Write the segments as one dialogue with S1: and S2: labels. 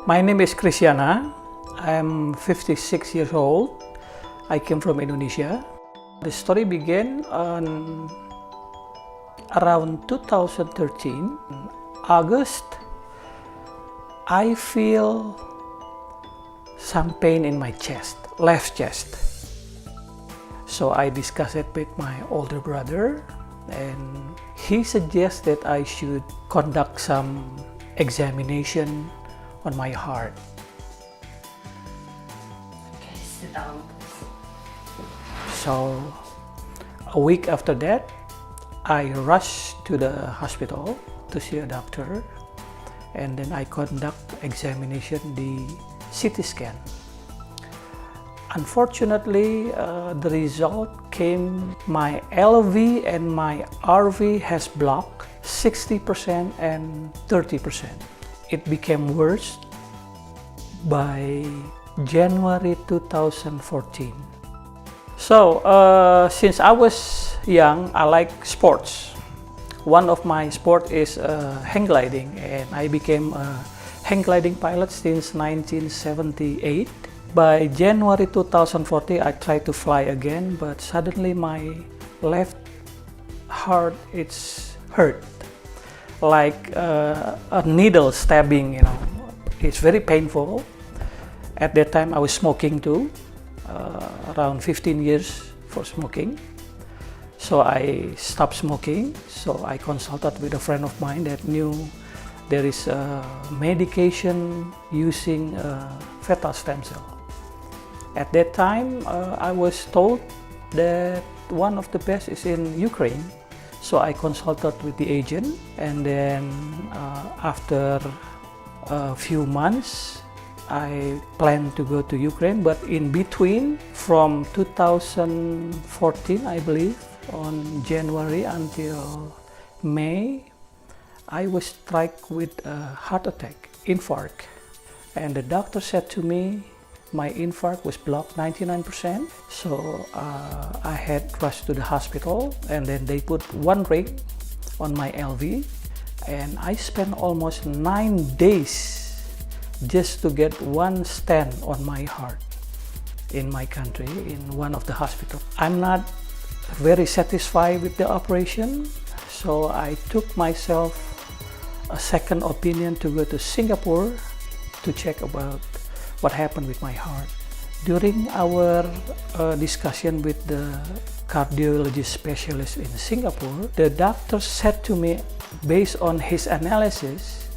S1: My name is Krisyaana. I'm 56 years old. I came from Indonesia. The story began on around 2013. August, I feel some pain in my chest, left chest. So I discussed it with my older brother, and he suggested I should conduct some examination on my heart.
S2: Okay, sit down.
S1: So a week after that, I rushed to the hospital to see a doctor, and then I conduct examination, the CT scan. Unfortunately, the result came my LV and my RV has blocked 60% and 30%. It became worse by January 2014. So, since I was young, I like sports. One of my sport is hang gliding, and I became a hang gliding pilot since 1978. By January 2014, I tried to fly again, but suddenly my left heart it's hurt, like a needle stabbing. It's very painful. At that time, I was smoking too, around 15 years for smoking. So I stopped smoking. So I consulted with a friend of mine that knew there is a medication using fetal stem cell. At that time, I was told that one of the best is in Ukraine. So I consulted with the agent, and then after a few months, I planned to go to Ukraine. But in between, from 2014, I believe, on January until May, I was struck with a heart attack, infarct. And the doctor said to me, my infarct was blocked 99%. So I had rushed to the hospital, and then they put one ring on my LV, and I spent almost 9 days just to get one stent on my heart in my country, in one of the hospitals. I'm not very satisfied with the operation, so I took myself a second opinion to go to Singapore to check about what happened with my heart. During our discussion with the cardiologist specialist in Singapore, the doctor said to me, based on his analysis,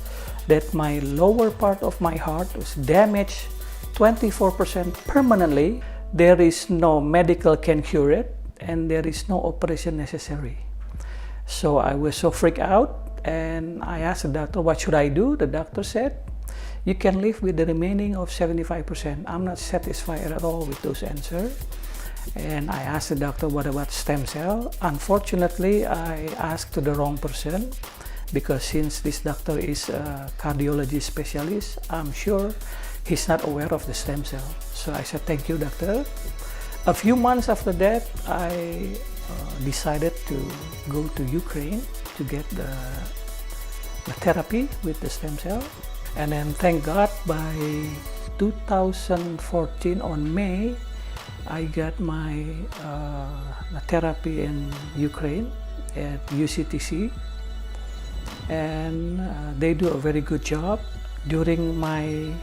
S1: that my lower part of my heart was damaged 24% permanently. There is no medical can cure it, and there is no operation necessary. So I was so freaked out, and I asked the doctor, what should I do? The doctor said, you can live with the remaining of 75%. I'm not satisfied at all with those answers. And I asked the doctor, what about stem cell? Unfortunately, I asked to the wrong person, because since this doctor is a cardiology specialist, I'm sure he's not aware of the stem cell. So I said, thank you, doctor. A few months after that, I decided to go to Ukraine to get the therapy with the stem cell. And then thank God, by 2014 on May, I got my therapy in Ukraine at UCTC. And they do a very good job. During my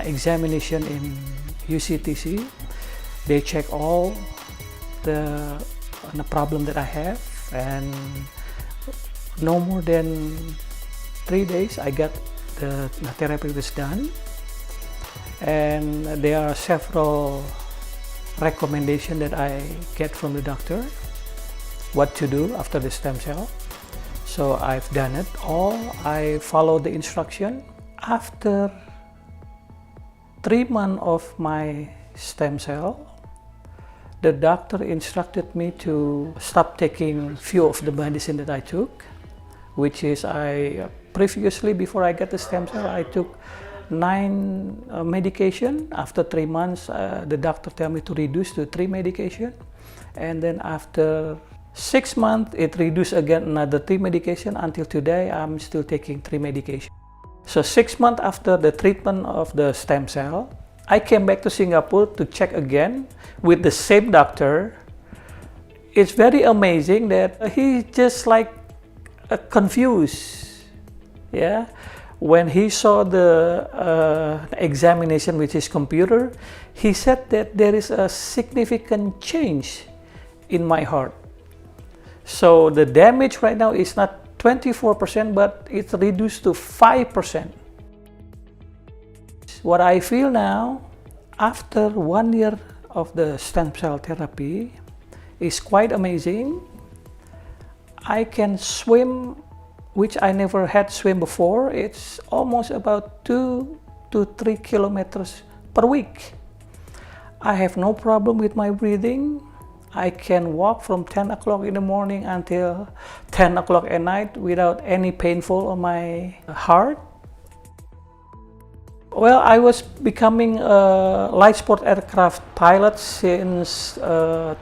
S1: examination in UCTC, they check all the problem that I have, and no more than 3 days I got the therapy was done. And there are several recommendations that I get from the doctor, what to do after the stem cell. So I've done it all. I followed the instruction. After 3 months of my stem cell, the doctor instructed me to stop taking few of the medicine that I took, which is previously, before I got the stem cell, I took 9 medication. After 3 months, the doctor told me to reduce to 3 medication. And then after 6 months, it reduced again another 3 medication. Until today, I'm still taking 3 medication. So 6 months after the treatment of the stem cell, I came back to Singapore to check again with the same doctor. It's very amazing that he just like confused. Yeah, when he saw the examination with his computer, he said that there is a significant change in my heart. So the damage right now is not 24%, but it's reduced to 5%. What I feel now, after 1 year of the stem cell therapy, is quite amazing. I can swim, which I never had swim before. It's almost about 2 to 3 kilometers per week. I have no problem with my breathing. I can walk from 10 o'clock in the morning until 10 o'clock at night without any painful on my heart. Well, I was becoming a light sport aircraft pilot since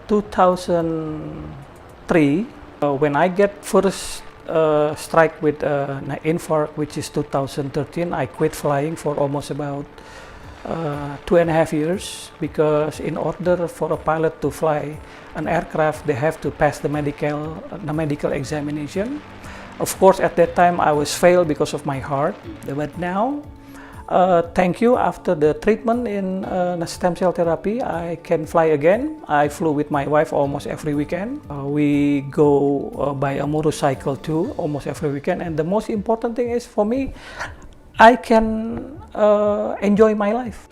S1: 2003. When I get first strike with an infarct, which is 2013, I quit flying for almost about 2.5 years, because in order for a pilot to fly an aircraft, they have to pass the medical examination. Of course, at that time I was failed because of my heart, but now, thank you, after the treatment in stem cell therapy, I can fly again. I flew with my wife almost every weekend. We go by a motorcycle too, almost every weekend. And the most important thing is, for me, I can enjoy my life.